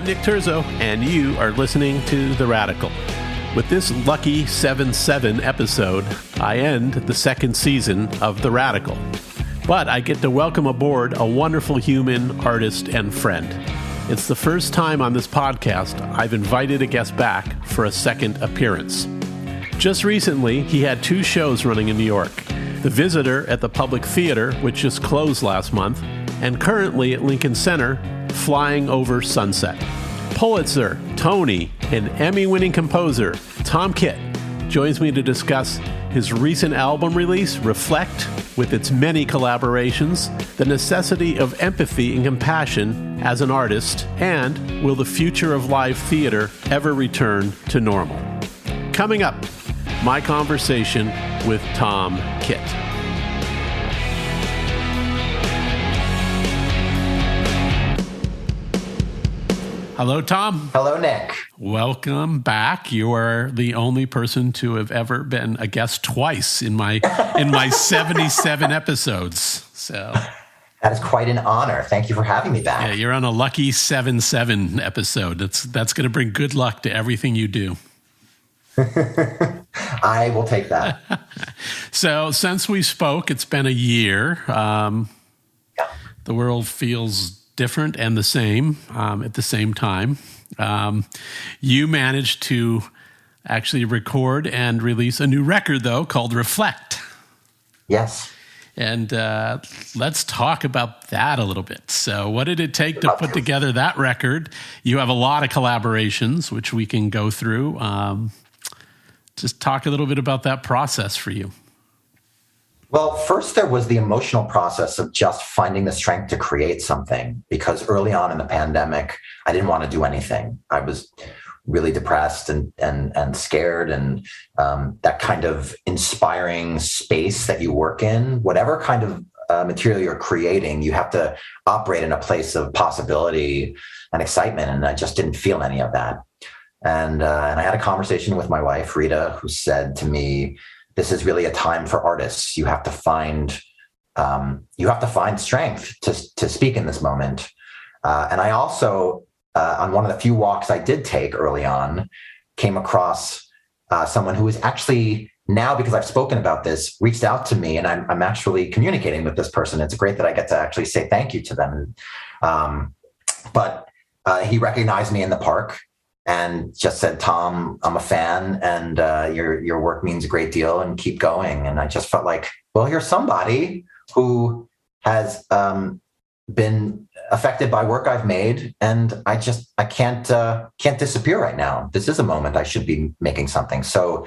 Nick Terzo, and you are listening to The Radical. With this lucky 7-7 episode, I end the second season of The Radical. But I get to welcome aboard a wonderful human, artist, and friend. It's the first time on this podcast I've invited a guest back for a second appearance. Just recently, he had 2 shows running in New York. The Visitor at the Public Theater, which just closed last month, and currently at Lincoln Center, Flying Over Sunset. Pulitzer, Tony, and Emmy-winning composer Tom Kitt joins me to discuss his recent album release, Reflect, with its many collaborations, the necessity of empathy and compassion as an artist, and will the future of live theater ever return to normal? Coming up, my conversation with Tom Kitt. Hello, Tom. Hello, Nick. Welcome back. You are the only person to have ever been a guest twice in my 77 episodes. So that is quite an honor. Thank you for having me back. Yeah, you're on a lucky 7-7 episode. That's going to bring good luck to everything you do. I will take that. So since we spoke, it's been a year. The world feels different and the same at the same time. You managed to actually record and release a new record, though, called Reflect. Yes. And let's talk about that a little bit. So what did it take to put together that record? You have a lot of collaborations, which we can go through. Just talk a little bit about that process for you. Well, first there was the emotional process of just finding the strength to create something, because early on in the pandemic, I didn't want to do anything. I was really depressed and scared, and that kind of inspiring space that you work in, whatever kind of material you're creating, you have to operate in a place of possibility and excitement, and I just didn't feel any of that. And I had a conversation with my wife, Rita, who said to me, this is really a time for artists. You have to find strength to speak in this moment. And I also, on one of the few walks I did take early on, came across someone who is actually now, because I've spoken about this, reached out to me, and I'm actually communicating with this person. It's great that I get to actually say thank you to them. But he recognized me in the park and just said, Tom, I'm a fan, and your work means a great deal, and keep going. And I just felt like, well, here's somebody who has been affected by work I've made, and I can't disappear right now. This is a moment I should be making something. So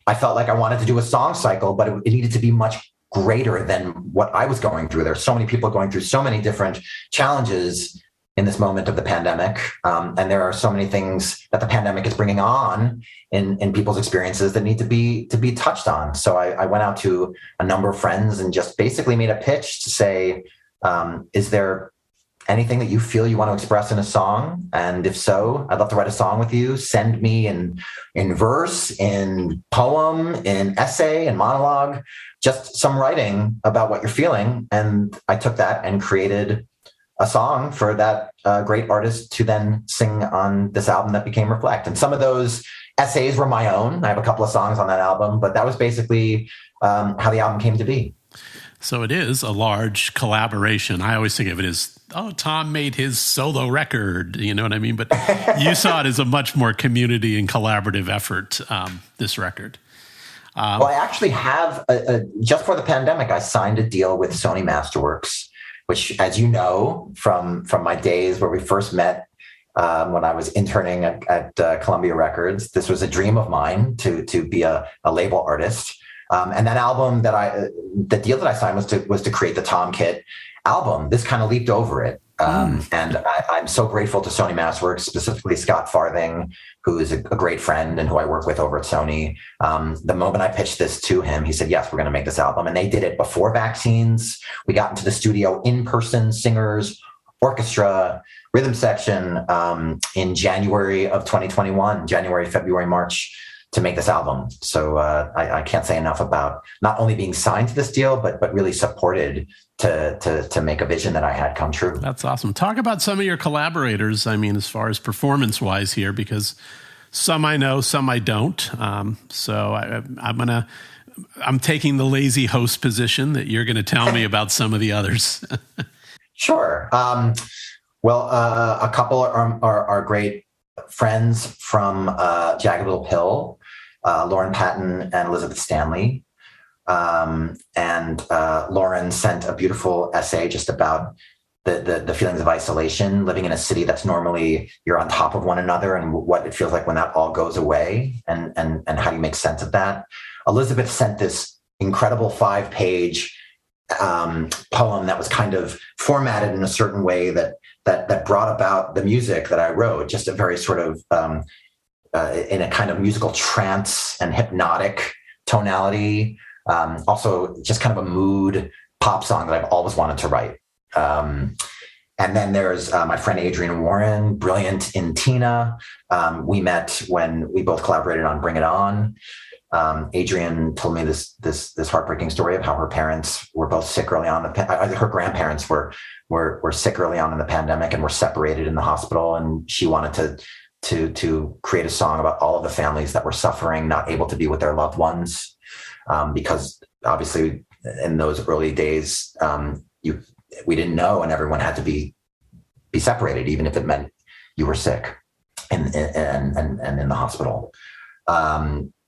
I felt like I wanted to do a song cycle, but it needed to be much greater than what I was going through. There's so many people going through so many different challenges in this moment of the pandemic. And there are so many things that the pandemic is bringing on in people's experiences that need to be touched on. So I went out to a number of friends and just basically made a pitch to say, is there anything that you feel you want to express in a song? And if so, I'd love to write a song with you. Send me in verse, in poem, in essay, in monologue, just some writing about what you're feeling. And I took that and created a song for that great artist to then sing on this album that became Reflect. And some of those essays were my own. I have a couple of songs on that album, but that was basically how the album came to be. So it is a large collaboration. I always think of it as, Tom made his solo record, you know what I mean? But you saw it as a much more community and collaborative effort, this record. Well, I actually have, just for the pandemic, I signed a deal with Sony Masterworks, which, as you know, from my days where we first met when I was interning at Columbia Records, this was a dream of mine to be a label artist. And that album the deal that I signed was to create the Tom Kitt album. This kind of leaped over it. And I'm so grateful to Sony Masterworks, specifically Scott Farthing, who is a great friend and who I work with over at Sony. The moment I pitched this to him, he said, yes, we're going to make this album. And they did it before vaccines. We got into the studio in person, singers, orchestra, rhythm section in January of 2021, January, February, March make this album. So I can't say enough about not only being signed to this deal, but really supported to make a vision that I had come true. That's awesome. Talk about some of your collaborators. I mean, as far as performance wise here, because some I know, some I don't. So I'm taking the lazy host position that you're going to tell me about some of the others. Sure. Well, a couple are great friends from Jagged Little Pill, Lauren Patton and Elizabeth Stanley. And Lauren sent a beautiful essay just about the feelings of isolation, living in a city that's normally you're on top of one another, and what it feels like when that all goes away, and how do you make sense of that. Elizabeth sent this incredible 5-page poem that was kind of formatted in a certain way that brought about the music that I wrote, just a very sort of in a kind of musical trance and hypnotic tonality. Also just kind of a mood pop song that I've always wanted to write. And then there's my friend Adrienne Warren, brilliant in Tina. We met when we both collaborated on Bring It On. Adrienne told me this heartbreaking story of how her parents were both sick early on. Her grandparents were sick early on in the pandemic and were separated in the hospital. And she wanted to create a song about all of the families that were suffering, not able to be with their loved ones, because obviously in those early days, we didn't know, and everyone had to be separated, even if it meant you were sick and in the hospital.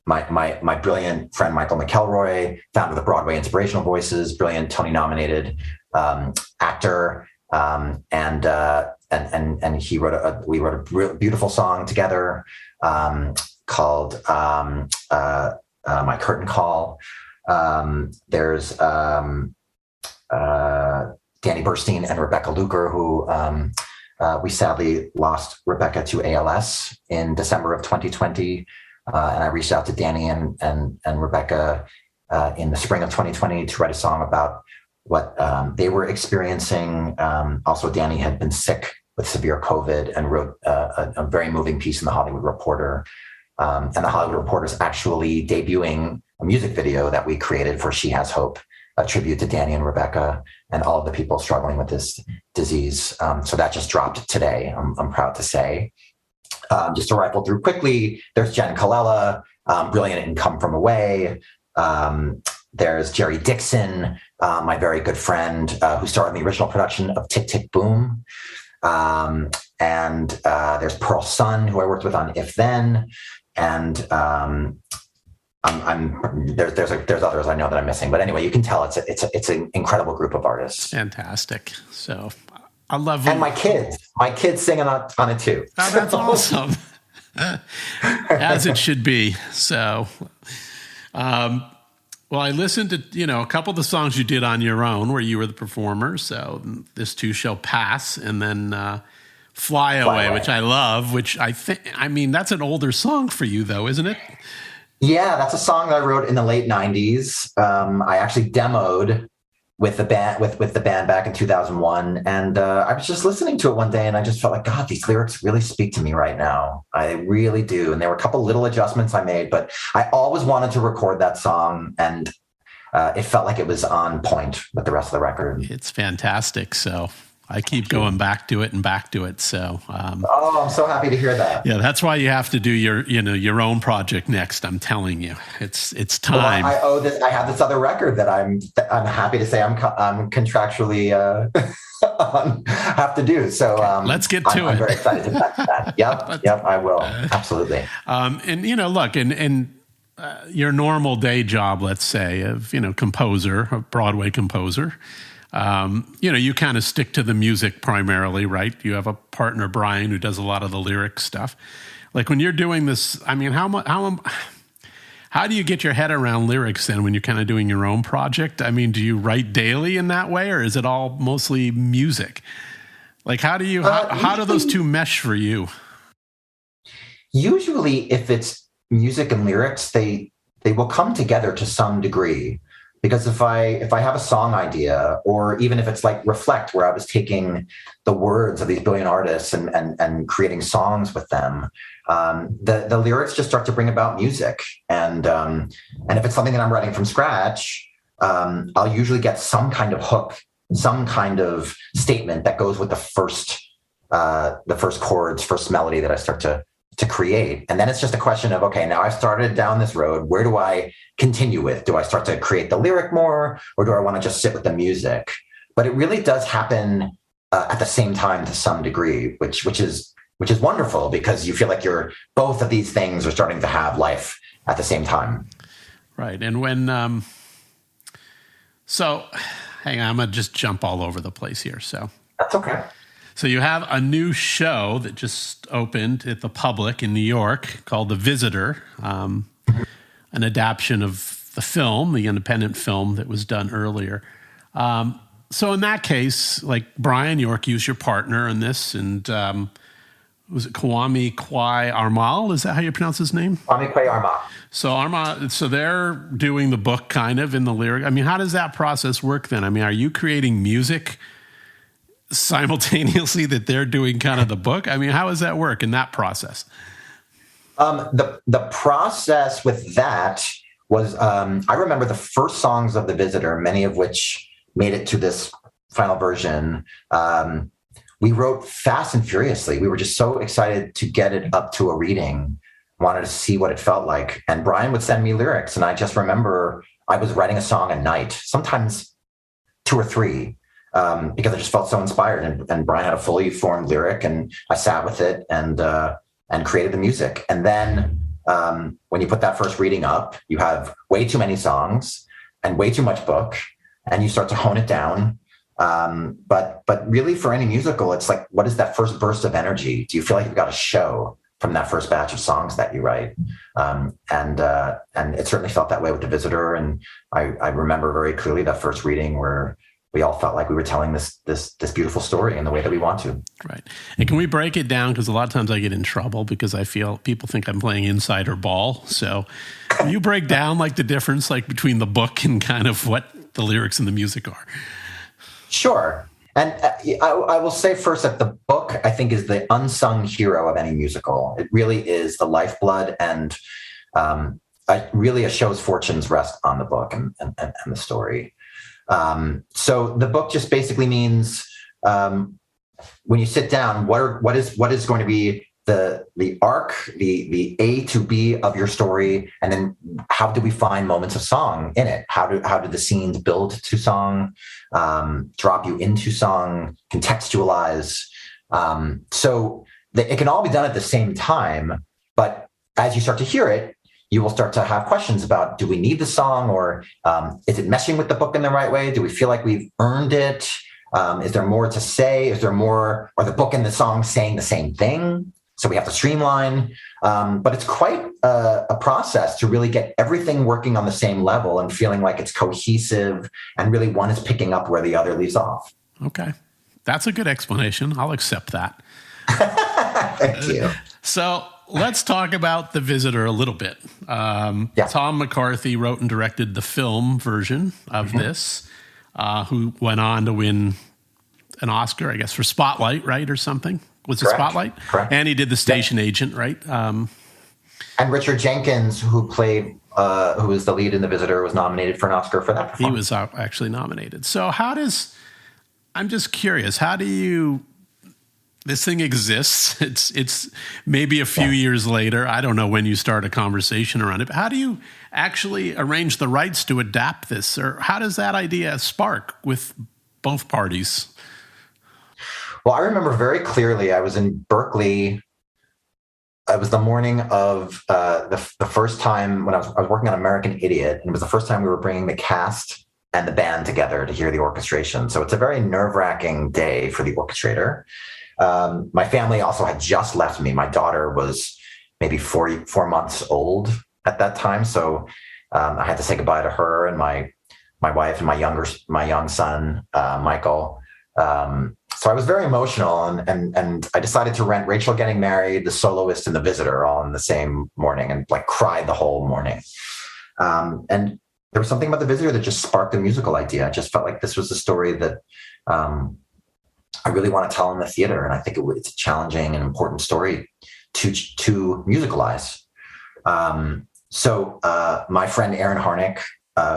My brilliant friend Michael McElroy, founder of the Broadway Inspirational Voices, brilliant Tony-nominated actor, and we wrote a beautiful song together called My Curtain Call. There's Danny Burstein and Rebecca Luker, who we sadly lost Rebecca to ALS in December of 2020. And I reached out to Danny and Rebecca in the spring of 2020 to write a song about what they were experiencing. Also, Danny had been sick with severe COVID and wrote a very moving piece in The Hollywood Reporter. And The Hollywood Reporter is actually debuting a music video that we created for She Has Hope, a tribute to Danny and Rebecca and all of the people struggling with this disease. So that just dropped today, I'm proud to say. Just to rifle through quickly, there's Jen Colella, brilliant in Come From Away. There's Jerry Dixon, my very good friend, who starred in the original production of Tick, Tick, Boom. And there's Pearl Sun, who I worked with on If Then. And there's others I know that I'm missing, but anyway, you can tell it's an incredible group of artists. Fantastic. So I love and my kids singing on it too. Oh, that's awesome. As it should be. So, well, I listened to a couple of the songs you did on your own where you were the performer. So This Too Shall Pass, and then Fly Away, which I love. Which that's an older song for you, though, isn't it? Yeah, that's a song that I wrote in the late 90s. I actually demoed with the band back in 2001. And I was just listening to it one day and I just felt like, God, these lyrics really speak to me right now. I really do. And there were a couple little adjustments I made, but I always wanted to record that song, and it felt like it was on point with the rest of the record. It's fantastic. So I keep going back to it and back to it. So, I'm so happy to hear that. Yeah, that's why you have to do your own project next. I'm telling you, it's time. Well, I have this other record that I'm happy to say I'm contractually have to do. So let's get to it. I'm very excited to back that. Yep, I will absolutely. And your normal day job, let's say, of composer, a Broadway composer. You kind of stick to the music primarily, right? You have a partner, Brian, who does a lot of the lyric stuff. Like when you're doing this, I mean, how do you get your head around lyrics then when you're kind of doing your own project? I mean, do you write daily in that way, or is it all mostly music? Like how do those two mesh for you? Usually if it's music and lyrics, they will come together to some degree. Because if I have a song idea, or even if it's like Reflect, where I was taking the words of these brilliant artists and creating songs with them, the lyrics just start to bring about music. And if it's something that I'm writing from scratch, I'll usually get some kind of hook, some kind of statement that goes with the first chords, first melody that I start to create. And then it's just a question of, okay, now I've started down this road. Where do I continue with? Do I start to create the lyric more, or do I want to just sit with the music? But it really does happen at the same time to some degree, which is wonderful, because you feel like both of these things are starting to have life at the same time. Right. And when, so hang on, I'm going to just jump all over the place here. So that's okay. So you have a new show that just opened at the Public in New York called The Visitor, an adaptation of the film, the independent film that was done earlier. So in that case, like Brian York, you was your partner in this, and was it Kwame Kwai Armal? Is that how you pronounce his name? Kwame Kwai Armal. So they're doing the book kind of in the lyric. I mean, how does that process work then? I mean, are you creating music simultaneously that they're doing kind of the book? I mean, how does that work in that process? The process with that was, I remember the first songs of The Visitor, many of which made it to this final version. We wrote fast and furiously. We were just so excited to get it up to a reading, wanted to see what it felt like. And Brian would send me lyrics. And I just remember I was writing a song a night, sometimes 2 or 3, because I just felt so inspired. And Brian had a fully formed lyric, and I sat with it and created the music. And then when you put that first reading up, you have way too many songs and way too much book, and you start to hone it down. But really, for any musical, it's like, what is that first burst of energy? Do you feel like you've got a show from that first batch of songs that you write? And it certainly felt that way with The Visitor. And I remember very clearly that first reading where we all felt like we were telling this beautiful story in the way that we want to. Right. And can we break it down? Because a lot of times I get in trouble because I feel people think I'm playing insider ball. So can you break down like the difference like between the book and kind of what the lyrics and the music are? Sure. And I will say first that the book, I think, is the unsung hero of any musical. It really is the lifeblood, and really a show's fortunes rest on the book and the story. So the book just basically means when you sit down, what is going to be the arc, the A to B of your story, and then how do we find moments of song in it? How do the scenes build to song, drop you into song, contextualize? So it can all be done at the same time, but as you start to hear it, you will start to have questions about, do we need the song, or is it meshing with the book in the right way? Do we feel like we've earned it? Is there more to say? Is there more, or the book and the song saying the same thing? So we have to streamline, but it's quite a process to really get everything working on the same level and feeling like it's cohesive, and really one is picking up where the other leaves off. Okay. That's a good explanation. I'll accept that. Thank you. So let's talk about The Visitor a little bit. Tom McCarthy wrote and directed the film version of this, who went on to win an Oscar, I guess, for Spotlight, right, or something? Was it Spotlight? Correct. And he did the station agent, right? And Richard Jenkins, who was the lead in The Visitor, was nominated for an Oscar for that performance. He was actually nominated. So I'm just curious, this thing exists. It's maybe a few years later. I don't know when you start a conversation around it, but how do you actually arrange the rights to adapt this? Or how does that idea spark with both parties? Well, I remember very clearly I was in Berkeley. It was the morning of the first time when I was working on American Idiot, and it was the first time we were bringing the cast and the band together to hear the orchestration. So it's a very nerve-wracking day for the orchestrator. My family also had just left me. My daughter was maybe 4 months old at that time, so I had to say goodbye to her and my wife and my young son, Michael. So I was very emotional, and I decided to rent Rachel Getting Married, The Soloist, and The Visitor all in the same morning, and like cried the whole morning. And there was something about The Visitor that just sparked a musical idea. I just felt like this was a story that I really want to tell in the theater, and I think it's a challenging and important story to musicalize. So my friend Aaron Harnick,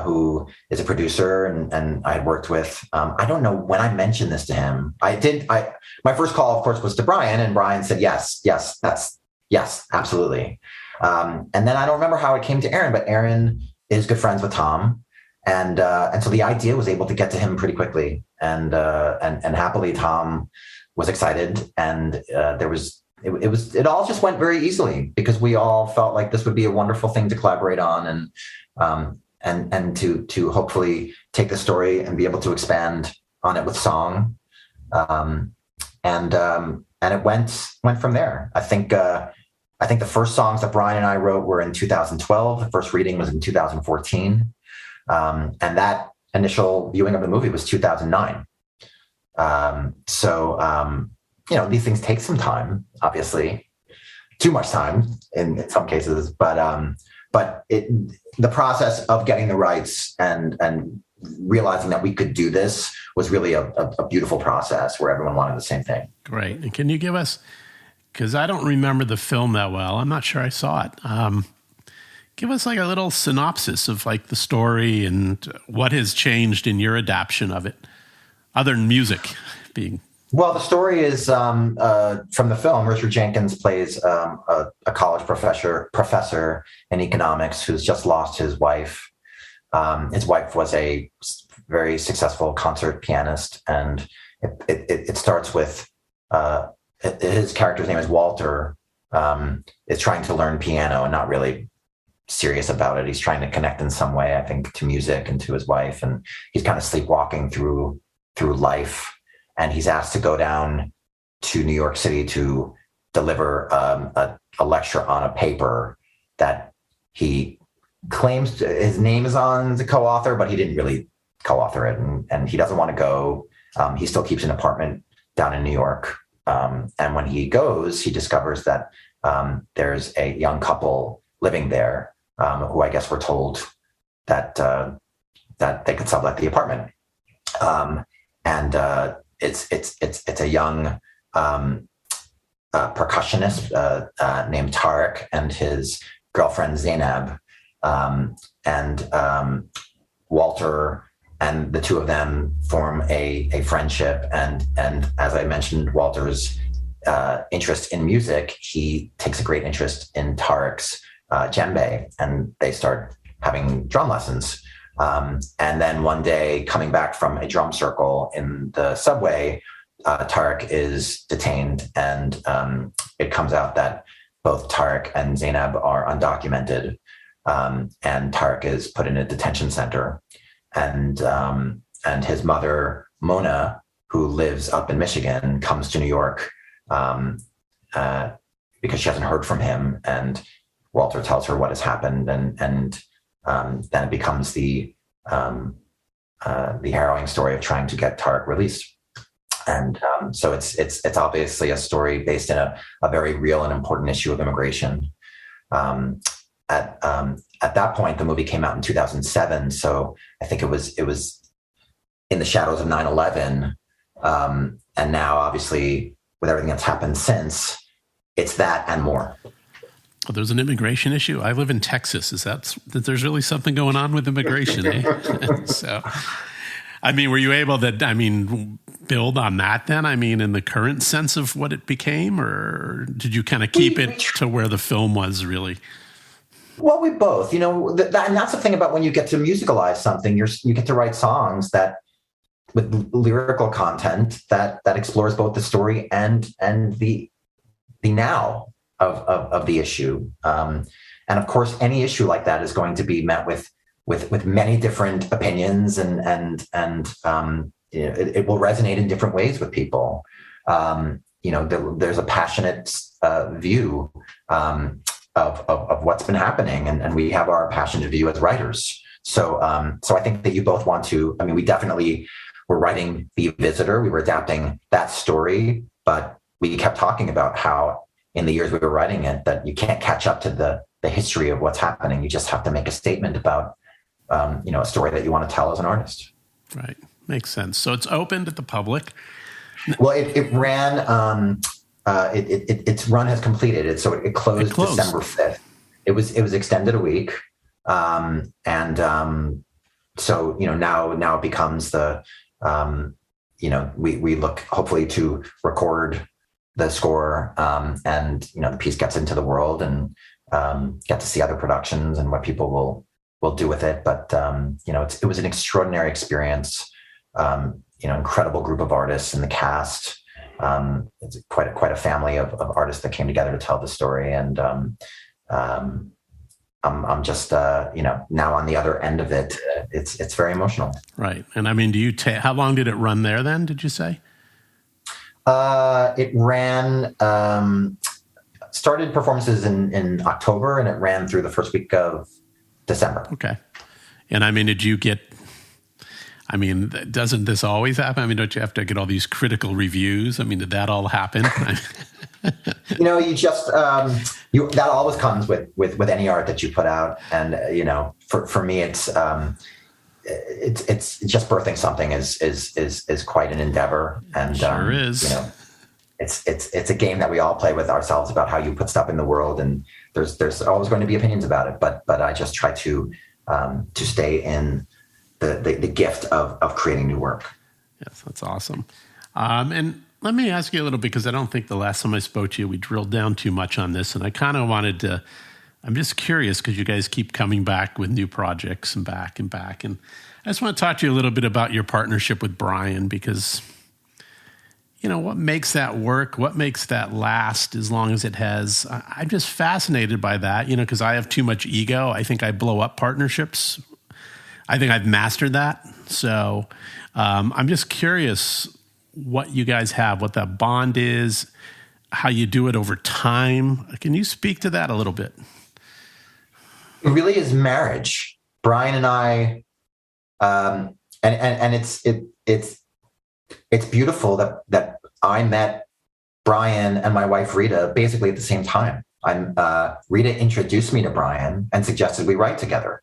who is a producer and I had worked with, I don't know when I mentioned this to him. My first call, of course, was to Brian, and Brian said, yes, absolutely. And then I don't remember how it came to Aaron, but Aaron is good friends with Tom. And so the idea was able to get to him pretty quickly. And happily, Tom was excited. And it all just went very easily because we all felt like this would be a wonderful thing to collaborate on and to hopefully take the story and be able to expand on it with song. And it went from there. I think the first songs that Brian and I wrote were in 2012. The first reading was in 2014. And that initial viewing of the movie was 2009. These things take some time, obviously, too much time in some cases, but the process of getting the rights and realizing that we could do this was really a beautiful process where everyone wanted the same thing. Great. And can you give us, because I don't remember the film that well, I'm not sure I saw it. Give us like a little synopsis of like the story and what has changed in your adaptation of it, other than music being. Well, the story is from the film. Richard Jenkins plays a college professor in economics who's just lost his wife. His wife was a very successful concert pianist, and it starts with his character's name is Walter. Is trying to learn piano and not really serious about it. He's trying to connect in some way, I think, to music and to his wife, and he's kind of sleepwalking through life. And he's asked to go down to New York City to deliver a lecture on a paper that he claims his name is on the co-author, but he didn't really co-author it. And he doesn't want to go. He still keeps an apartment down in New York. And when he goes, he discovers that there's a young couple living there who I guess were told that they could sublet the apartment. It's a young percussionist named Tarek and his girlfriend Zainab, and Walter and the two of them form a friendship. And as I mentioned, Walter's interest in music, he takes a great interest in Tarek's djembe, and they start having drum lessons. And then one day, coming back from a drum circle in the subway, Tarek is detained, and it comes out that both Tarek and Zainab are undocumented, and Tarek is put in a detention center, and his mother Mona, who lives up in Michigan, comes to New York because she hasn't heard from him, and Walter tells her what has happened, and then it becomes the harrowing story of trying to get Tarek released. And so it's obviously a story based in a very real and important issue of immigration. At that point, the movie came out in 2007, so I think it was in the shadows of 9/11, and now obviously with everything that's happened since, it's that and more. Well, there's an immigration issue. I live in Texas. Is that there's really something going on with immigration? So, I mean, were you able to, build on that then? In the current sense of what it became, or did you kind of keep it to where the film was really? Well, we both, and that's the thing about when you get to musicalize something, you get to write songs that with lyrical content that explores both the story and the now of the issue. And of course, any issue like that is going to be met with many different opinions and it will resonate in different ways with people. There's a passionate view of what's been happening, and we have our passionate view as writers. So I think that you both want to. We definitely were writing The Visitor. We were adapting that story, but we kept talking about how in the years we were writing it, that you can't catch up to the history of what's happening. You just have to make a statement about, a story that you want to tell as an artist. Right. Makes sense. So it's open to the public. Well, it ran its run has completed. It closed December 5th. It was extended a week, so now it becomes the we look hopefully to record the score, and the piece gets into the world and get to see other productions and what people will do with it. But it was an extraordinary experience. Incredible group of artists in the cast. It's quite a family of artists that came together to tell the story, and I'm just now on the other end of it. It's very emotional. Right. And I mean, how long did it run there then, did you say? It ran, started performances in October, and it ran through the first week of December. Okay. And I mean, doesn't this always happen? I mean, don't you have to get all these critical reviews? I mean, did that all happen? You just, that always comes with any art that you put out. And, for me, it's just birthing something is quite an endeavor. And sure is. It's a game that we all play with ourselves about how you put stuff in the world, and there's always going to be opinions about it. But I just try to stay in the gift of creating new work. Yes, that's awesome. And let me ask you a little bit, because I don't think the last time I spoke to you, we drilled down too much on this, and I kind of wanted to. I'm just curious because you guys keep coming back with new projects and back. And I just want to talk to you a little bit about your partnership with Brian, because, what makes that work? What makes that last as long as it has? I'm just fascinated by that, because I have too much ego. I think I blow up partnerships. I think I've mastered that. So I'm just curious what you guys have, what that bond is, how you do it over time. Can you speak to that a little bit? It really is marriage. Brian and I, and it's beautiful that I met Brian and my wife Rita basically at the same time. Rita introduced me to Brian and suggested we write together.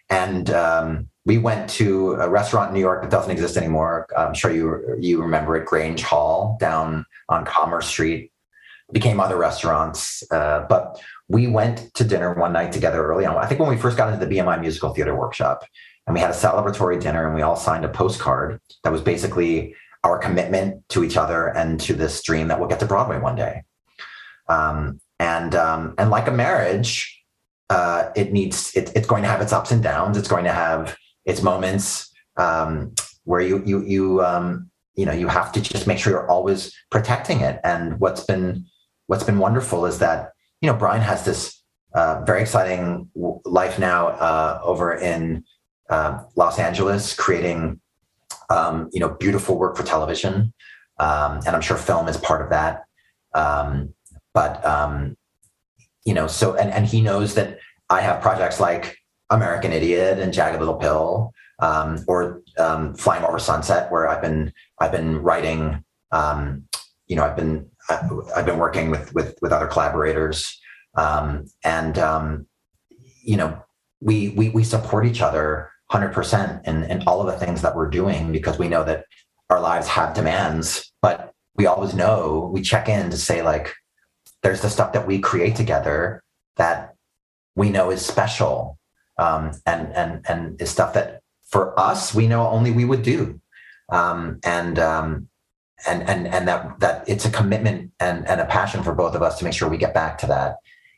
And we went to a restaurant in New York that doesn't exist anymore. I'm sure you remember it, Grange Hall down on Commerce Street. Became other restaurants, but we went to dinner one night together early on. I think when we first got into the BMI Musical Theater Workshop, and we had a celebratory dinner, and we all signed a postcard that was basically our commitment to each other and to this dream that we'll get to Broadway one day. And like a marriage, it's going to have its ups and downs. It's going to have its moments where you have to just make sure you're always protecting it. And what's been wonderful is that Brian has this very exciting life now over in Los Angeles, creating beautiful work for television, and I'm sure film is part of that. So he knows that I have projects like American Idiot and Jagged Little Pill, or Flying Over Sunset, where I've been writing. I've been working with other collaborators, we support each other 100% in all of the things that we're doing, because we know that our lives have demands, but we always know, we check in to say, like, there's the stuff that we create together that we know is special, and is stuff that for us we know only we would do, and that it's a commitment and a passion for both of us to make sure we get back to that,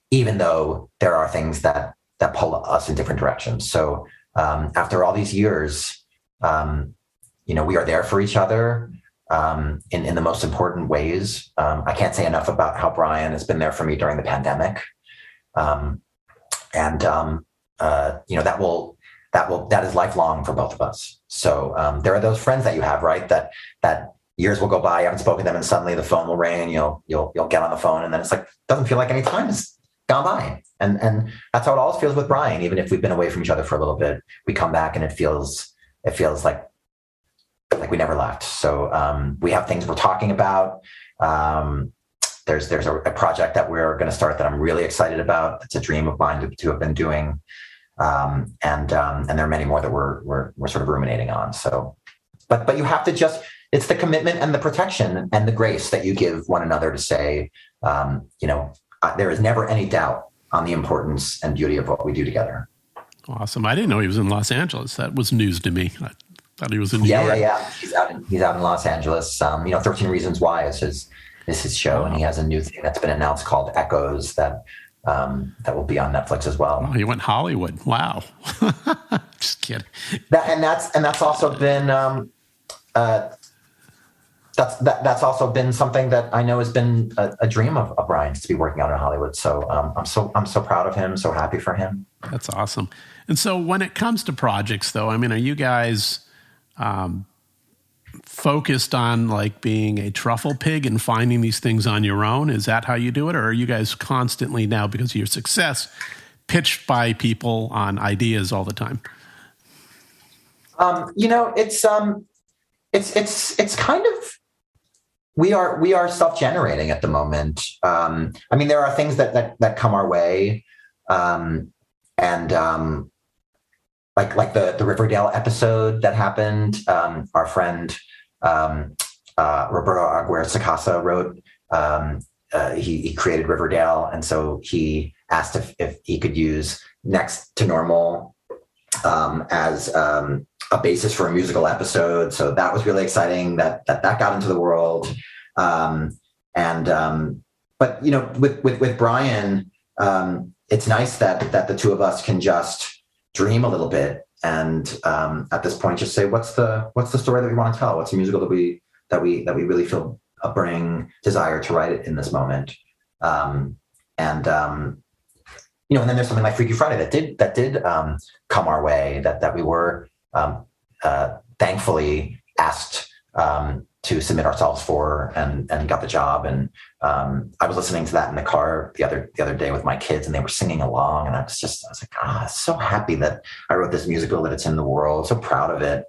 even though there are things that pull us in different directions. So after all these years, we are there for each other in the most important ways. I can't say enough about how Brian has been there for me during the pandemic. That is lifelong for both of us. So there are those friends that you have, right? That years will go by, you haven't spoken to them, and suddenly the phone will ring, and you'll get on the phone, and then it's like, doesn't feel like any time has gone by. And that's how it always feels with Brian. Even if we've been away from each other for a little bit, we come back and it feels like we never left. So we have things we're talking about. There's a project that we're going to start that I'm really excited about. It's a dream of mine to have been doing. And there are many more that we're sort of ruminating on. So, but you have to just, it's the commitment and the protection and the grace that you give one another to say, there is never any doubt on the importance and beauty of what we do together. Awesome. I didn't know he was in Los Angeles. That was news to me. I thought he was in New York. Yeah. He's out in Los Angeles. 13 Reasons Why is his show, and he has a new thing that's been announced called Echoes that will be on Netflix as well. Oh, he went Hollywood. Wow. Just kidding. That's also been that's also been something that I know has been a dream of Brian's, to be working out in Hollywood. So I'm so proud of him, so happy for him. That's awesome. And so when it comes to projects, though, I mean, are you guys focused on like being a truffle pig and finding these things on your own? Is that how you do it? Or are you guys constantly now, because of your success, pitched by people on ideas all the time? It's kind of, we are self-generating at the moment. There are things that come our way. Like the Riverdale episode that happened, our friend Roberto Aguirre-Sacasa wrote. He created Riverdale, and so he asked if he could use Next to Normal as a basis for a musical episode. So that was really exciting that got into the world. But with Brian, it's nice that the two of us can just dream a little bit, and at this point just say, what's the story that we want to tell? What's the musical that we really feel a burning desire to write it in this moment? And then there's something like Freaky Friday that did come our way, that we were thankfully asked to submit ourselves for, and got the job. And I was listening to that in the car the other day with my kids, and they were singing along, and I was like, so happy that I wrote this musical, that it's in the world, so proud of it.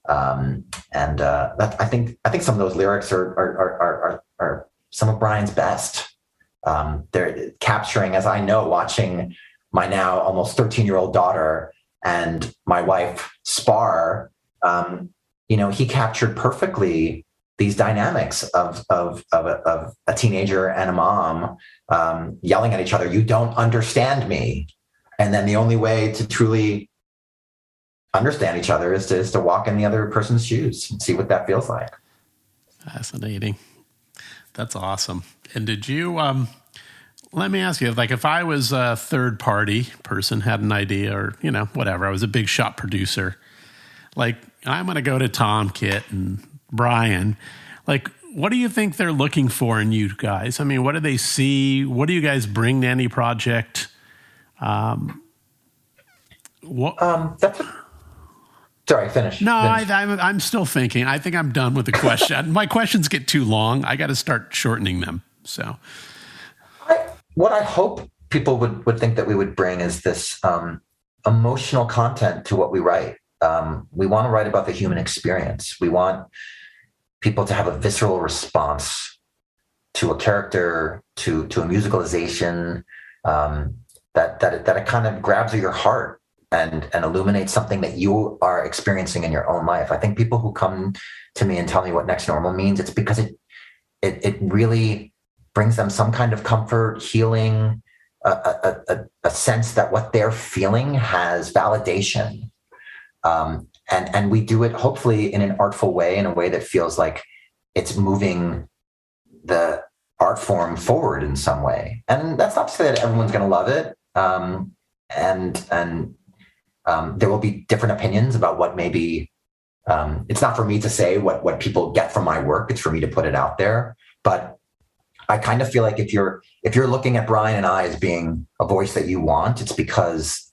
That I think some of those lyrics are some of Brian's best. They're capturing, as I know, watching my now almost 13-year-old daughter and my wife spar. He captured perfectly these dynamics of a teenager and a mom yelling at each other, "You don't understand me." And then the only way to truly understand each other is to walk in the other person's shoes and see what that feels like. Fascinating. That's awesome. And did you, let me ask you, like if I was a third party person, had an idea or, whatever, I was a big shot producer, like I'm going to go to Tom, Kit, and Brian, like, what do you think they're looking for in you guys? I mean, what do they see? What do you guys bring to any project? Sorry, finish. No, I'm still thinking. I think I'm done with the question. My questions get too long. I got to start shortening them. So, what I hope people would think that we would bring is this emotional content to what we write. We want to write about the human experience. We want people to have a visceral response to a character, to a musicalization, that it kind of grabs at your heart and illuminates something that you are experiencing in your own life. I think people who come to me and tell me what Next Normal means, it's because it really brings them some kind of comfort, healing, a sense that what they're feeling has validation. And we do it hopefully in an artful way, in a way that feels like it's moving the art form forward in some way. And that's not to say that everyone's going to love it. There will be different opinions about what maybe, it's not for me to say what people get from my work. It's for me to put it out there. But I kind of feel like if you're looking at Brian and I as being a voice that you want, it's because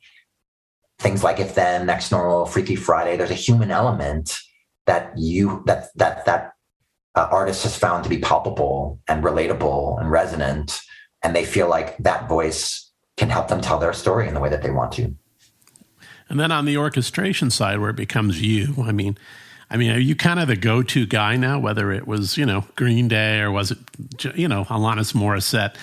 things like If Then, Next Normal, Freaky Friday, there's a human element that artist has found to be palpable and relatable and resonant, and they feel like that voice can help them tell their story in the way that they want to. And then on the orchestration side, where it becomes you, I mean, I mean, are you kind of the go-to guy now, whether it was, Green Day or was it, Alanis Morissette?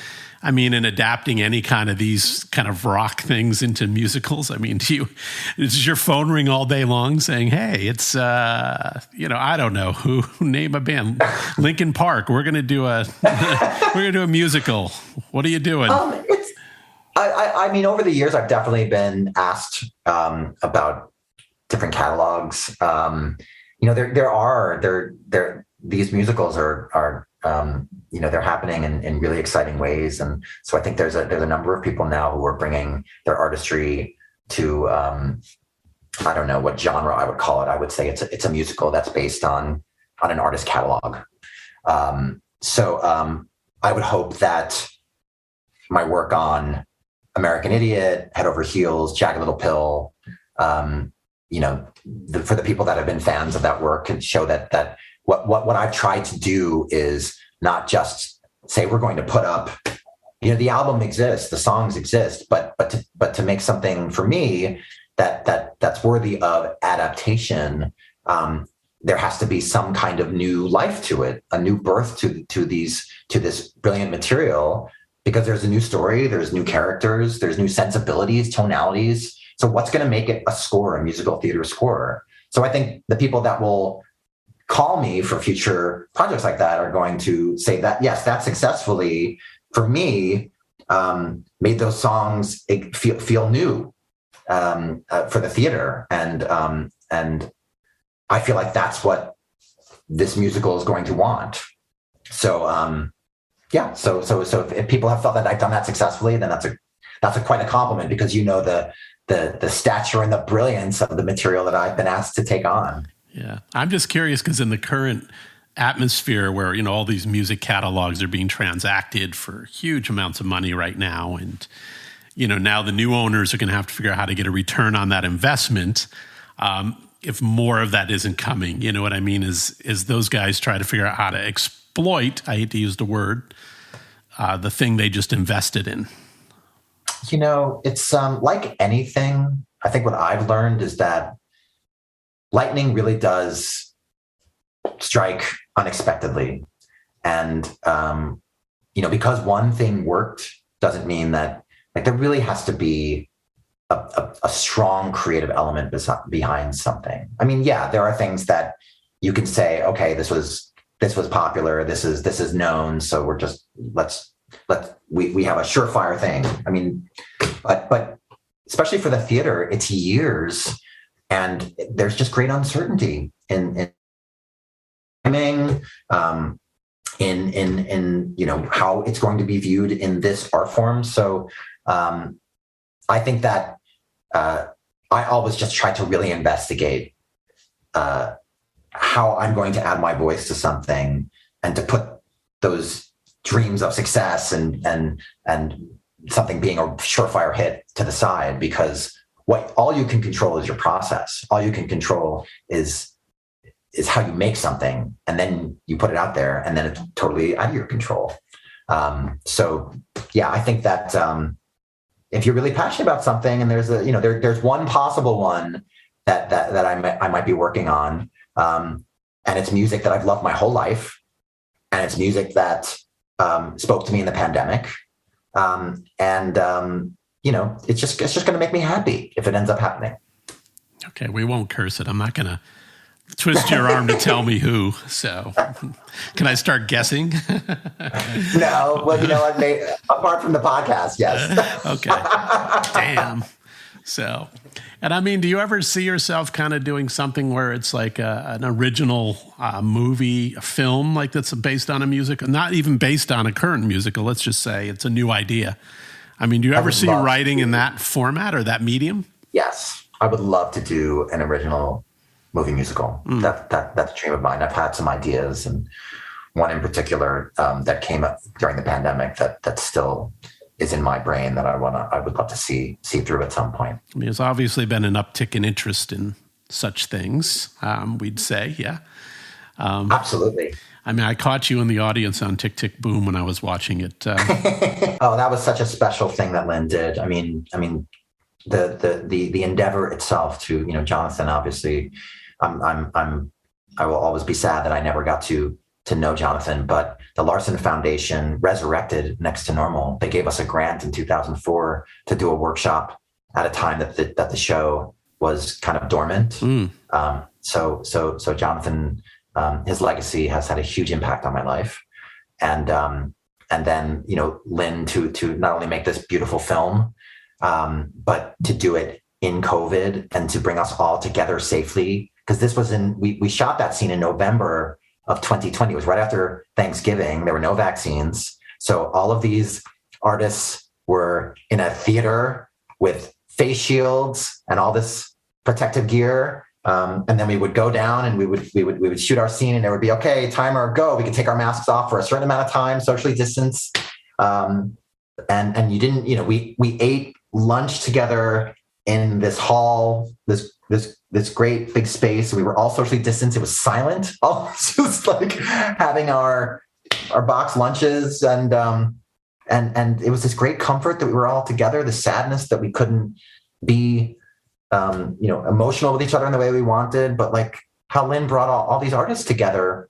I mean, in adapting any kind of these kind of rock things into musicals, I mean, does your phone ring all day long saying, hey, it's, I don't know who name a band, Linkin Park. We're going to do a musical. What are you doing? I mean, over the years, I've definitely been asked about different catalogs. These musicals are they're happening in really exciting ways. And so I think there's a number of people now who are bringing their artistry to, I don't know what genre I would call it. I would say it's a musical that's based on an artist catalog. So I would hope that my work on American Idiot, Head Over Heels, Jagged Little Pill, for the people that have been fans of that work, can show that what I've tried to do is not just say we're going to put up, the album exists, the songs exist, but to make something for me that's worthy of adaptation, there has to be some kind of new life to it, a new birth to this brilliant material, because there's a new story, there's new characters, there's new sensibilities, tonalities. So what's going to make it a musical theater score? So I think the people that will call me for future projects like that are going to say that, yes, that successfully, for me, made those songs feel new for the theater. And I feel like that's what this musical is going to want. So, So if people have felt that I've done that successfully, then that's quite a compliment, because the stature and the brilliance of the material that I've been asked to take on. Yeah. I'm just curious because in the current atmosphere where, all these music catalogs are being transacted for huge amounts of money right now. And, now the new owners are going to have to figure out how to get a return on that investment. If more of that isn't coming, you know what I mean? Is those guys try to figure out how to exploit, I hate to use the word, the thing they just invested in. It's like anything. I think what I've learned is that lightning really does strike unexpectedly. And, because one thing worked doesn't mean that, there really has to be a strong creative element behind something. I mean, yeah, there are things that you can say, okay, this was popular. This is known. So we're just, we have a surefire thing. I mean, but especially for the theater, it's years. And there's just great uncertainty in timing, in how it's going to be viewed in this art form. So I think that I always just try to really investigate how I'm going to add my voice to something, and to put those dreams of success and something being a surefire hit to the side, because all you can control is your process. All you can control is how you make something, and then you put it out there, and then it's totally out of your control. So yeah, I think that if you're really passionate about something, and there's there's one possible one that I might be working on, and it's music that I've loved my whole life, and it's music that spoke to me in the pandemic, it's just going to make me happy if it ends up happening. Okay, we won't curse it. I'm not going to twist your arm to tell me who. So, can I start guessing? No, well, apart from the podcast, yes. Okay. Damn. So, and I mean, do you ever see yourself kind of doing something where it's like an original movie, a film, like that's based on a musical, not even based on a current musical? Let's just say it's a new idea. I mean, do you ever see writing in that format or that medium? Yes, I would love to do an original movie musical. That's a dream of mine. I've had some ideas, and one in particular that came up during the pandemic that still is in my brain that I would love to see through at some point. I mean, there's obviously been an uptick in interest in such things. We'd say, yeah. Absolutely. I mean, I caught you in the audience on Tick, Tick, Boom when I was watching it. Oh, that was such a special thing that Lynn did. I mean, the endeavor itself to, Jonathan, obviously, I'm I will always be sad that I never got to know Jonathan, but the Larson Foundation resurrected Next to Normal. They gave us a grant in 2004 to do a workshop at a time that the show was kind of dormant. So Jonathan, his legacy has had a huge impact on my life. And then, Lynn to not only make this beautiful film, but to do it in COVID and to bring us all together safely. Because this was we shot that scene in November of 2020. It was right after Thanksgiving. There were no vaccines. So all of these artists were in a theater with face shields and all this protective gear. And then we would go down and we would shoot our scene, and there would be, okay, timer, go. We could take our masks off for a certain amount of time, socially distance. And you didn't, we ate lunch together in this hall, this great big space. We were all socially distanced. It was silent. Oh, just like having our box lunches, and it was this great comfort that we were all together. The sadness that we couldn't be, emotional with each other in the way we wanted, but like how Lynn brought all these artists together.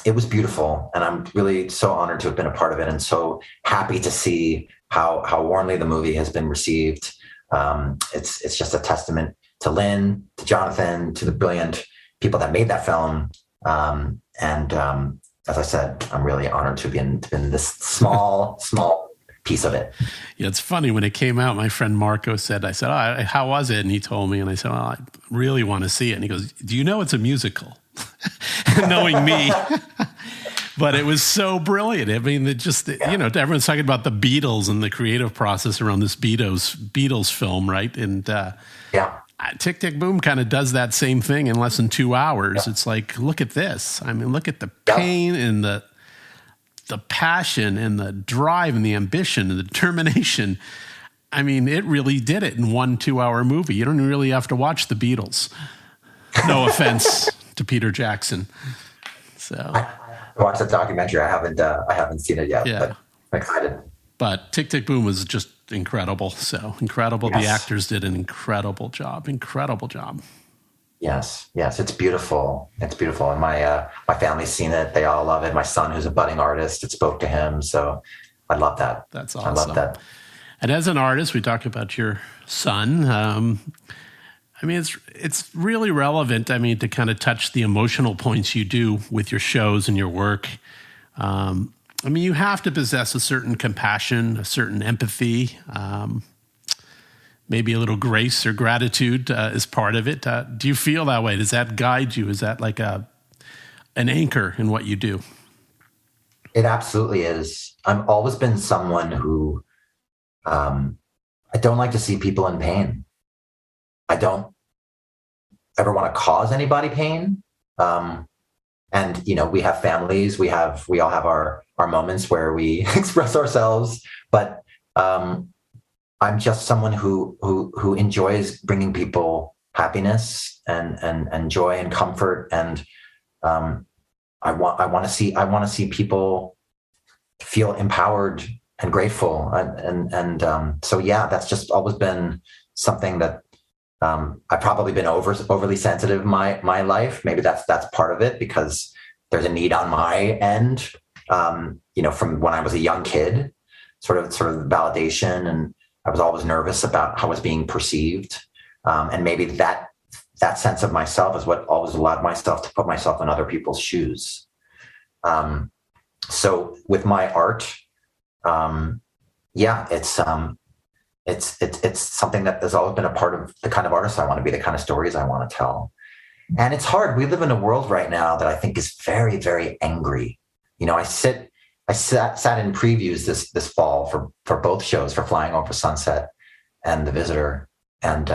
It was beautiful, and I'm really so honored to have been a part of it, and so happy to see how warmly the movie has been received. It's just a testament to Lynn, to Jonathan, to the brilliant people that made that film. As I said, I'm really honored to have been this small piece of it. Yeah, it's funny. When it came out, my friend Marco said, how was it? And he told me, and I said, I really want to see it. And he goes, do you know it's a musical? Knowing me. But it was so brilliant. I mean, everyone's talking about the Beatles and the creative process around this Beatles film, right? And Tick, Tick, Boom kind of does that same thing in less than 2 hours. Yeah. It's like, look at this. I mean, look at the pain and the passion and the drive and the ambition and the determination. I mean, it really did it in 1 2-hour movie. You don't really have to watch the Beatles. No offense to Peter Jackson. So I watched the documentary. I haven't seen it yet, but I'm excited. But Tick, Tick, Boom was just incredible. So incredible. Yes. The actors did an incredible job. Yes, it's beautiful. It's beautiful. And my family's seen it. They all love it. My son, who's a budding artist, it spoke to him. So I love that. That's awesome. I love that. And as an artist, we talked about your son. I mean, it's really relevant, to kind of touch the emotional points you do with your shows and your work. You have to possess a certain compassion, a certain empathy, maybe a little grace or gratitude is part of it. Do you feel that way? Does that guide you? Is that like an anchor in what you do? It absolutely is. I've always been someone who I don't like to see people in pain. I don't ever want to cause anybody pain. And, we have families, we all have our moments where we express ourselves, but I'm just someone who enjoys bringing people happiness and joy and comfort. And I want to see people feel empowered and grateful. So that's just always been something that I've probably been overly sensitive in my life. Maybe that's part of it, because there's a need on my end, from when I was a young kid, sort of validation, and I was always nervous about how I was being perceived. And maybe that sense of myself is what always allowed myself to put myself in other people's shoes. So with my art, it's something that has always been a part of the kind of artist I want to be, the kind of stories I want to tell. And it's hard. We live in a world right now that I think is very, very angry. I sat in previews this fall for both shows, for Flying Over Sunset and The Visitor. And,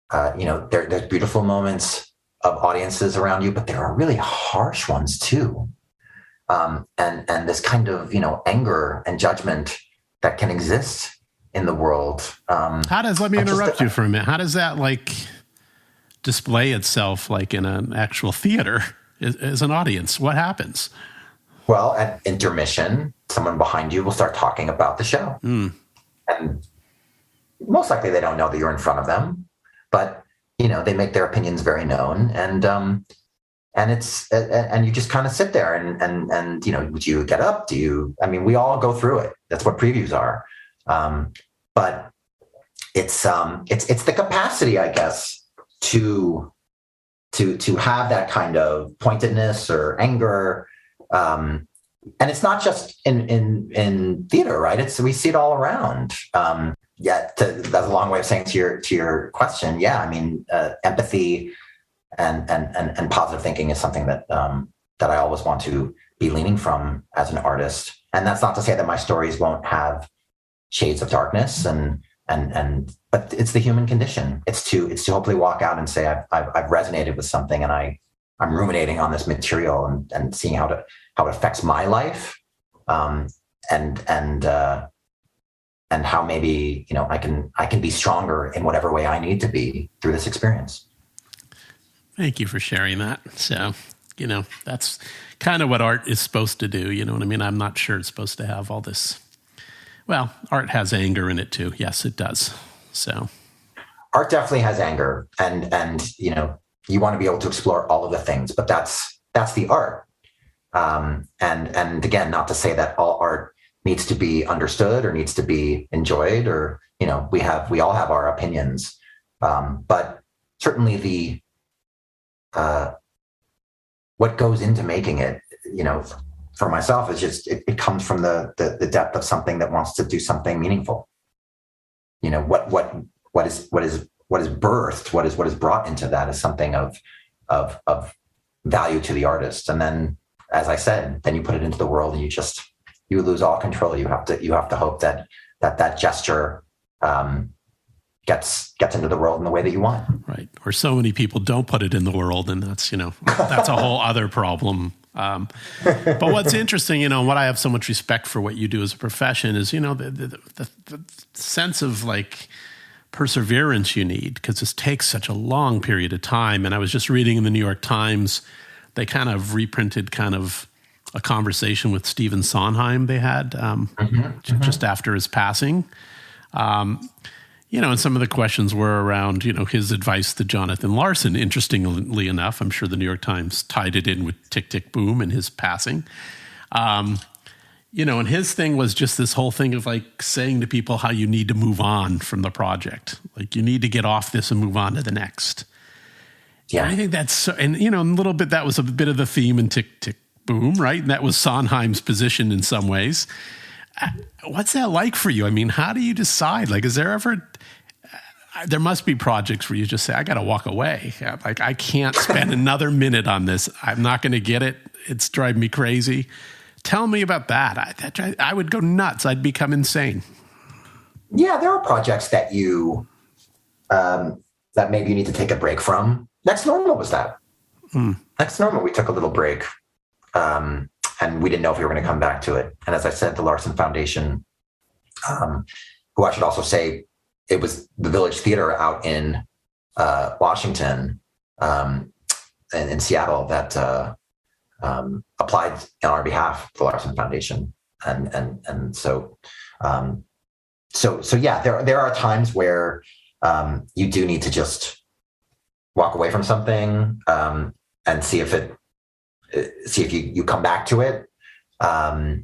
there's beautiful moments of audiences around you, but there are really harsh ones too. And this kind of, anger and judgment that can exist in the world. Let me interrupt you for a minute. How does that display itself in an actual theater as an audience? What happens? Well, at intermission, someone behind you will start talking about the show. And most likely they don't know that you're in front of them, but, they make their opinions very known. And and you just kind of sit there and do you get up? We all go through it. That's what previews are. But it's the capacity, I guess, to have that kind of pointedness or anger. And it's not just in theater, right? We see it all around. That's a long way of saying to your question. Yeah, empathy and positive thinking is something that I always want to be leaning from as an artist. And that's not to say that my stories won't have shades of darkness but it's the human condition. It's to hopefully walk out and say I've resonated with something, and I'm ruminating on this material and seeing how it affects my life, and how maybe I can be stronger in whatever way I need to be through this experience. Thank you for sharing that. So, that's kind of what art is supposed to do. You know what I mean? I'm not sure it's supposed to have all this. Well, art has anger in it too. Yes, it does. So, art definitely has anger, and you want to be able to explore all of the things, but that's the art. And again, not to say that all art needs to be understood or needs to be enjoyed, or we all have our opinions, but certainly what goes into making it, for myself, is just it comes from the depth of something that wants to do something meaningful. What is birthed, what is brought into that is something of value to the artist, and then, as I said, then you put it into the world, and you lose all control. You have to hope that gesture gets into the world in the way that you want. Right. Or so many people don't put it in the world, and that's that's a whole other problem. But what's interesting, what I have so much respect for what you do as a profession is, the sense of perseverance you need, because this takes such a long period of time. And I was just reading in the New York Times, they kind of reprinted a conversation with Stephen Sondheim they had just after his passing. And some of the questions were around, his advice to Jonathan Larson. Interestingly enough, I'm sure the New York Times tied it in with Tick, Tick, Boom and his passing. And his thing was just this whole thing of saying to people how you need to move on from the project. You need to get off this and move on to the next. Yeah. And I think that's, and a little bit, that was a bit of the theme in Tick, Tick, Boom, right? And that was Sondheim's position in some ways. What's that like for you? How do you decide? Is there ever, there must be projects where you just say, I got to walk away. I can't spend another minute on this. I'm not going to get it. It's driving me crazy. Tell me about that. I would go nuts. I'd become insane. Yeah, there are projects that that maybe you need to take a break from. Next Normal was that. Next Normal, we took a little break. And we didn't know if we were going to come back to it. And as I said, the Larson Foundation, who I should also say, it was the Village Theater out in Washington and in Seattle that applied on our behalf, the Larson Foundation. And so yeah, there are times where you do need to just walk away from something and see if you come back to it. I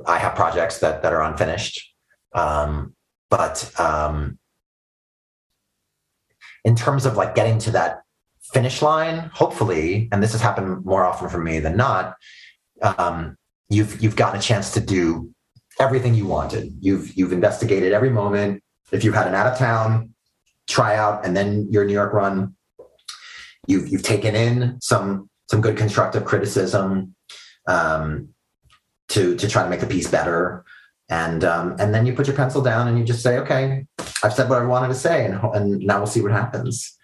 have projects that are unfinished. But in terms of getting to that finish line, hopefully, and this has happened more often for me than not, you've gotten a chance to do everything you wanted. You've investigated every moment. If you had an out of town tryout and then your New York run, you've taken in some good constructive criticism to try to make the piece better, and then you put your pencil down and you just say, okay, I've said what I wanted to say, and now we'll see what happens.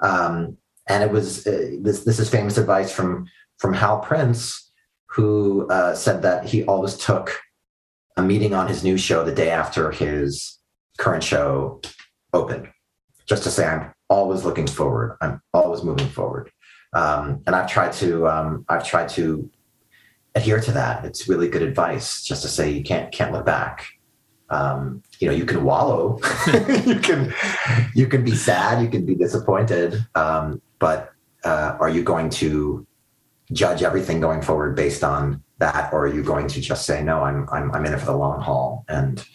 And it was this is famous advice from Hal Prince, who said that he always took a meeting on his new show the day after his current show opened, just to say, I'm always looking forward. I'm always moving forward. And I've tried to adhere to that. It's really good advice, just to say you can't look back. You can wallow, you can be sad, you can be disappointed, but are you going to judge everything going forward based on that, or are you going to just say, no, I'm in it for the long haul? And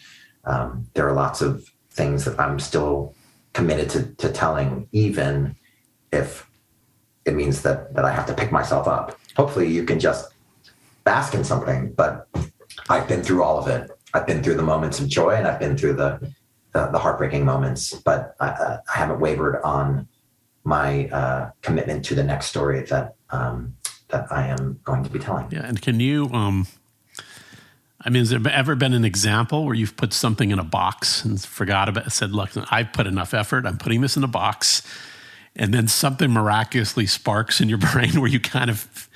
there are lots of things that I'm still committed to telling, even if it means that I have to pick myself up. Hopefully you can just bask in something, but I've been through all of it. I've been through the moments of joy, and I've been through the heartbreaking moments, but I haven't wavered on my commitment to the next story that I am going to be telling. Yeah, and can you, has there ever been an example where you've put something in a box and forgot about it, said, look, I've put enough effort, I'm putting this in a box, and then something miraculously sparks in your brain where you kind of,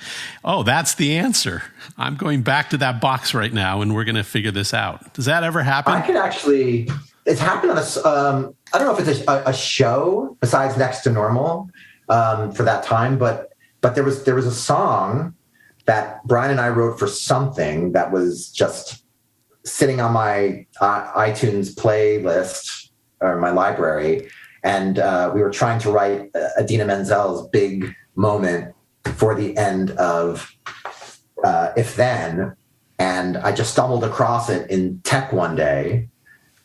oh, that's the answer. I'm going back to that box right now, and we're going to figure this out. Does that ever happen? I could actually, it's happened on I don't know if it's a show besides Next to Normal for that time, but there was a song that Brian and I wrote for something that was just sitting on my iTunes playlist or my library. And we were trying to write Idina Menzel's big moment for the end of If Then. And I just stumbled across it in tech one day.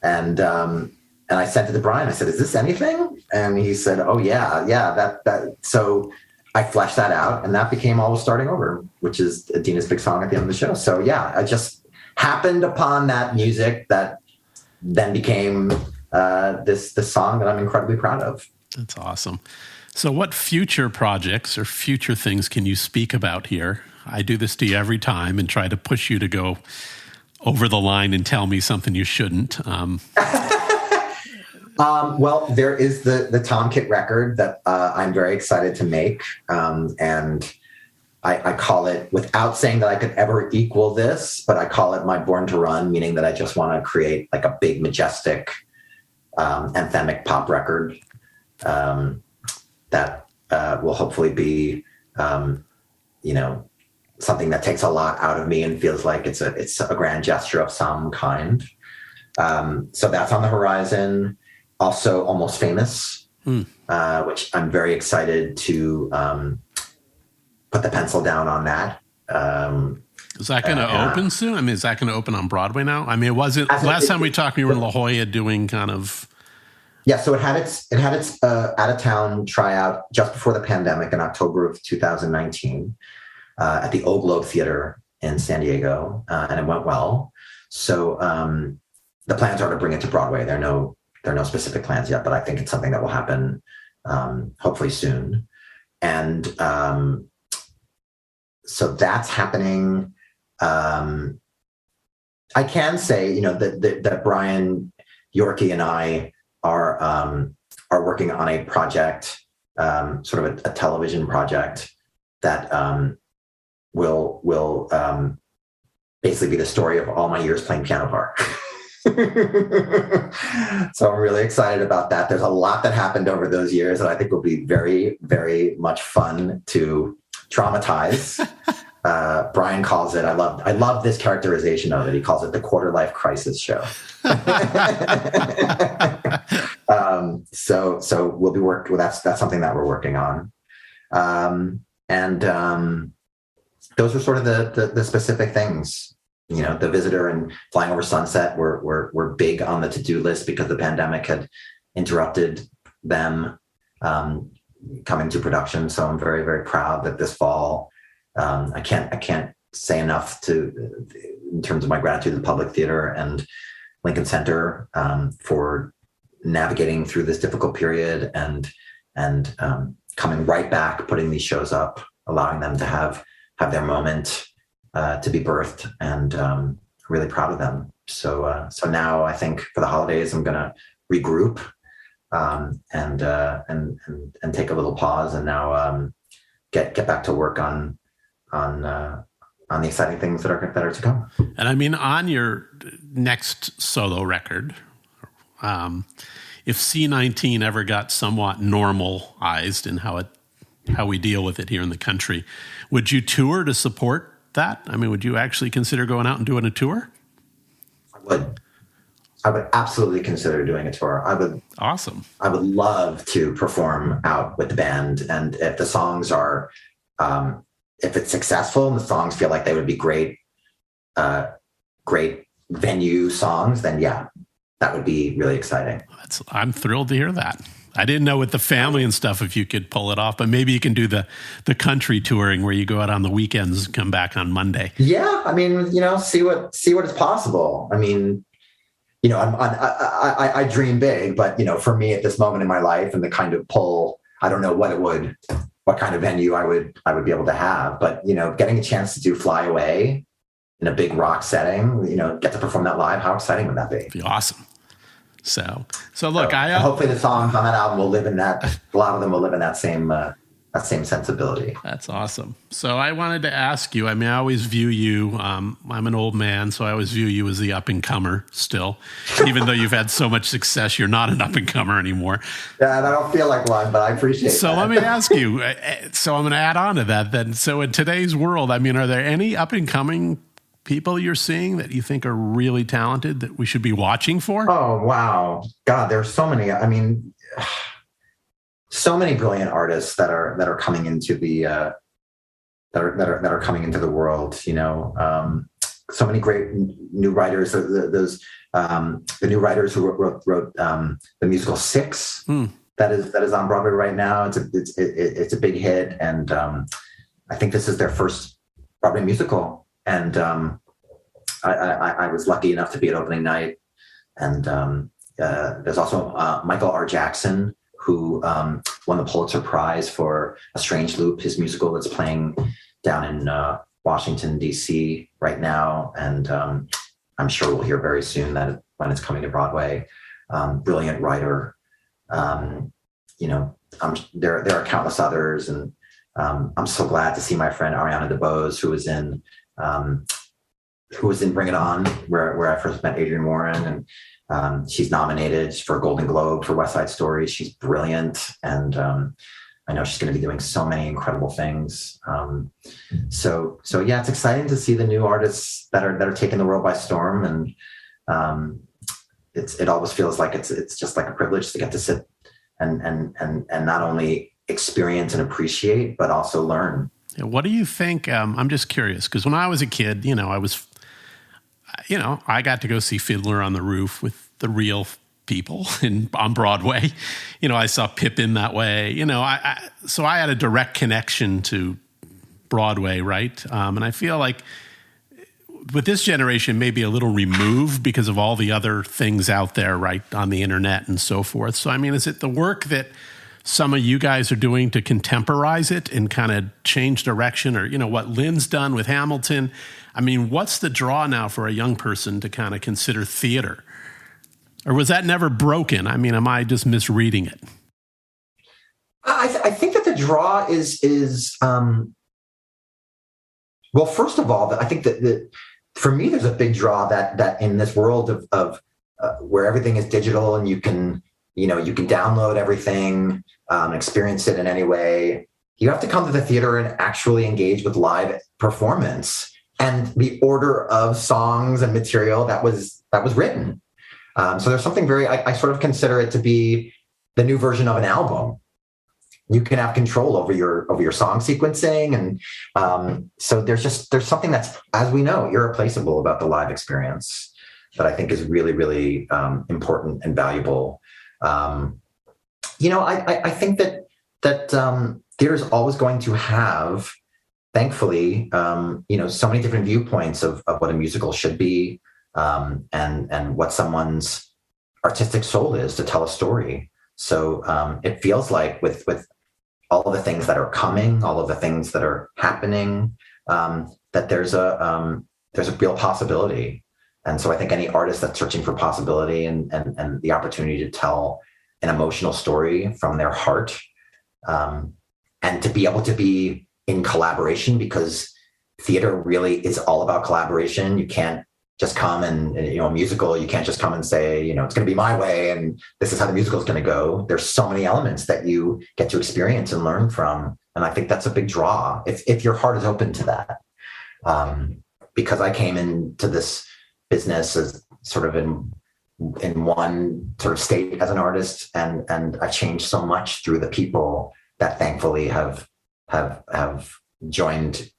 And I sent it to Brian. I said, is this anything? And he said, oh, yeah, that. So I fleshed that out, and that became Always Starting Over, which is Idina's big song at the end of the show. So yeah, I just happened upon that music that then became this song that I'm incredibly proud of. That's awesome. So what future projects or future things can you speak about here? I do this to you every time and try to push you to go over the line and tell me something you shouldn't. Well, there is the Tom Kit record that I'm very excited to make. And I call it, without saying that I could ever equal this, but I call it my Born to Run, meaning that I just want to create like a big, majestic, anthemic pop record that will hopefully be, something that takes a lot out of me and feels like it's a grand gesture of some kind. So that's on the horizon. Also, Almost Famous, which I'm very excited to put the pencil down on that. Is that going to open soon? Is that going to open on Broadway now? It wasn't last time we talked. We were in La Jolla doing kind of. Yeah, so it had its out of town tryout just before the pandemic in October of 2019 at the O Globe Theater in San Diego, and it went well. So the plans are to bring it to Broadway. There are no specific plans yet, but I think it's something that will happen hopefully soon. And so that's happening. I can say, that Brian Yorkie and I are working on a project, sort of a television project that will basically be the story of all my years playing piano bar. So I'm really excited about that. There's a lot that happened over those years that I think will be very, very much fun to dramatize. Brian calls it, I love this characterization of it. He calls it the quarter life crisis show. So we'll be that's something that we're working on. And those are sort of the specific things. The Visitor and Flying Over Sunset were big on the to-do list because the pandemic had interrupted them coming to production. So I'm very, very proud that this fall, I can't say enough in terms of my gratitude to the Public Theater and Lincoln Center for navigating through this difficult period and coming right back, putting these shows up, allowing them to have their moment to be birthed, and really proud of them. So now I think for the holidays I'm going to regroup and take a little pause, and now get back to work on the exciting things that are to come. And on your next solo record, if C-19 ever got somewhat normalized in how we deal with it here in the country, would you tour to support that? Would you actually consider going out and doing a tour? I would. I would absolutely consider doing a tour. Awesome. I would love to perform out with the band. And if the songs are, if it's successful and the songs feel like they would be great, great venue songs, then yeah, that would be really exciting. I'm thrilled to hear that. I didn't know with the family and stuff if you could pull it off, but maybe you can do the country touring where you go out on the weekends and come back on Monday. Yeah, I mean, see what is possible. I mean, I dream big, but for me at this moment in my life and the kind of pull, I don't know what kind of venue I would be able to have, but getting a chance to do Fly Away in a big rock setting, get to perform that live. How exciting would that be? It'd be awesome. So look, hopefully the songs on that album will live in that. A lot of them will live in that same sensibility. That's awesome. So I wanted to ask you. I mean, I always view you. I'm an old man, so I always view you as the up and comer. Still, even though you've had so much success, you're not an up and comer anymore. Yeah, and I don't feel like one, but I appreciate. So let me ask you. So I'm going to add on to that then. So in today's world, I mean, are there any up and coming people you're seeing that you think are really talented that we should be watching for? Oh, wow. God, there's so many. I mean, so many brilliant artists that are coming into the that are coming into the world. So many great new writers. Those the new writers who wrote the musical Six that is on Broadway right now. It's a big hit, and I think this is their first Broadway musical. And I was lucky enough to be at opening night. And there's also Michael R. Jackson, who won the Pulitzer Prize for A Strange Loop, his musical that's playing down in Washington, D.C. right now. And I'm sure we'll hear very soon that when it's coming to Broadway. Brilliant writer. There are countless others. And I'm so glad to see my friend Ariana DeBose, who was in Bring It On, where I first met Adrienne Warren, and she's nominated for a Golden Globe for West Side Story. She's brilliant, and I know she's going to be doing so many incredible things. So yeah, it's exciting to see the new artists that are taking the world by storm, and it always feels like it's just like a privilege to get to sit and not only experience and appreciate, but also learn. What do you think? I'm just curious, because when I was a kid, I got to go see Fiddler on the Roof with the real people on Broadway. I saw Pippin that way. So I had a direct connection to Broadway, right? And I feel like with this generation, maybe a little removed because of all the other things out there, right, on the internet and so forth. So, I mean, is it the work that some of you guys are doing to contemporize it and kind of change direction, or, what Lynn's done with Hamilton? I mean, what's the draw now for a young person to kind of consider theater? Or was that never broken? I mean, am I just misreading it? I think that the draw is well, first of all, I think that for me, there's a big draw that in this world of where everything is digital and you can download everything, experience it in any way. You have to come to the theater and actually engage with live performance and the order of songs and material that was written. So there's something I sort of consider it to be the new version of an album. You can have control over your song sequencing. And so there's something that's, as we know, irreplaceable about the live experience that I think is really, really important and valuable. I think that theater is always going to have, thankfully, so many different viewpoints of what a musical should be, and what someone's artistic soul is to tell a story. So it feels like with all of the things that are coming, all of the things that are happening, that there's a real possibility. And so I think any artist that's searching for possibility and the opportunity to tell an emotional story from their heart, and to be able to be in collaboration, because theater really is all about collaboration. You can't just come and, a musical, you can't just come and say, it's going to be my way and this is how the musical is going to go. There's so many elements that you get to experience and learn from. And I think that's a big draw if your heart is open to that. Because I came into this business as sort of in in one sort of state as an artist, and I've changed so much through the people that thankfully have joined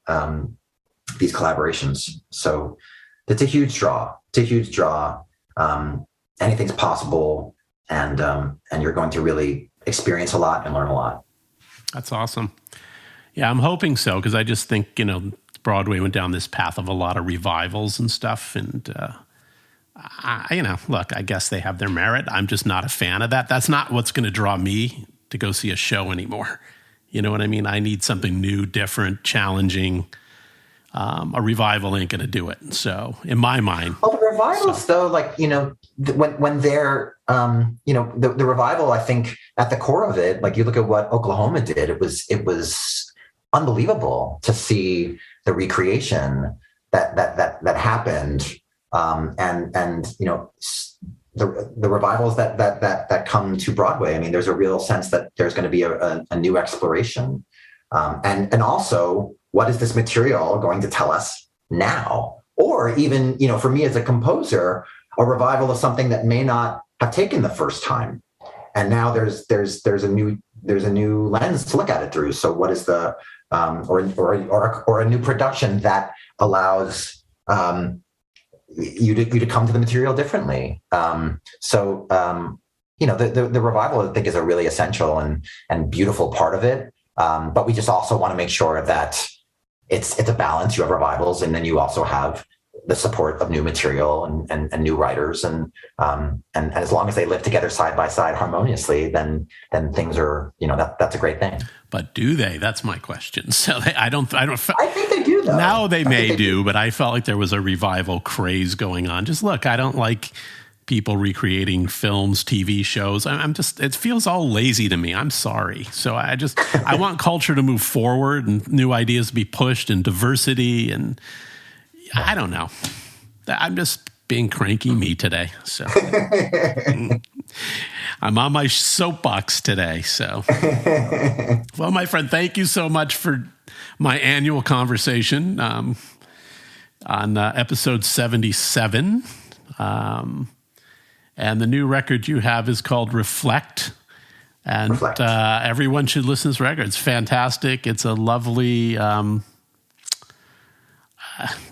these collaborations. So it's a huge draw. Anything's possible, and you're going to really experience a lot and learn a lot. That's awesome. Yeah, I'm hoping so, because I just think, Broadway went down this path of a lot of revivals and stuff. And, look, I guess they have their merit. I'm just not a fan of that. That's not what's going to draw me to go see a show anymore. You know what I mean? I need something new, different, challenging. A revival ain't going to do it. So in my mind. Well, the revivals, though, like, when they're, the revival, I think at the core of it, like you look at what Oklahoma did, it was unbelievable to see the recreation that happened. The revivals that come to Broadway. I mean, there's a real sense that there's going to be a new exploration. And also, what is this material going to tell us now? Or even, for me as a composer, a revival of something that may not have taken the first time, and now there's a new lens to look at it through. So what is the or a new production that allows you to come to the material differently. The revival, I think, is a really essential and beautiful part of it. But we just also want to make sure that it's a balance. You have revivals, and then you also have the support of new material and new writers, and as long as they live together side by side harmoniously, then things are, that's a great thing. But do they? That's my question. So I think they do, though. Now they may do, but I felt like there was a revival craze going on. Just look, I don't like people recreating films, TV shows. It feels all lazy to me. I'm sorry. So I want culture to move forward and new ideas to be pushed and diversity. And I don't know. I'm just being cranky me today. So I'm on my soapbox today. So, well, my friend, thank you so much for my annual conversation on episode 77. And the new record you have is called Reflect. And Reflect. Everyone should listen to this record. It's fantastic. It's a lovely,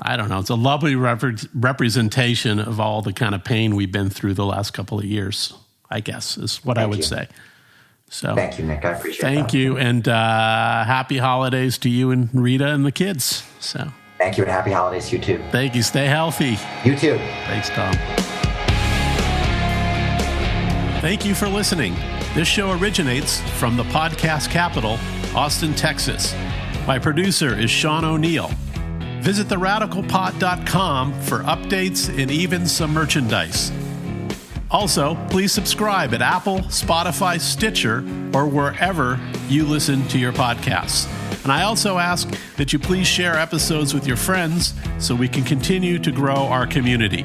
it's a lovely representation of all the kind of pain we've been through the last couple of years, I guess, is what I would say. So thank you, Nick. I appreciate that. Thank you. And happy holidays to you and Rita and the kids. So thank you, and happy holidays to you too. Thank you. Stay healthy. You too. Thanks, Tom. Thank you for listening. This show originates from the podcast capital, Austin, Texas. My producer is Sean O'Neill. Visit theradicalpod.com for updates and even some merchandise. Also, please subscribe at Apple, Spotify, Stitcher, or wherever you listen to your podcasts. And I also ask that you please share episodes with your friends so we can continue to grow our community.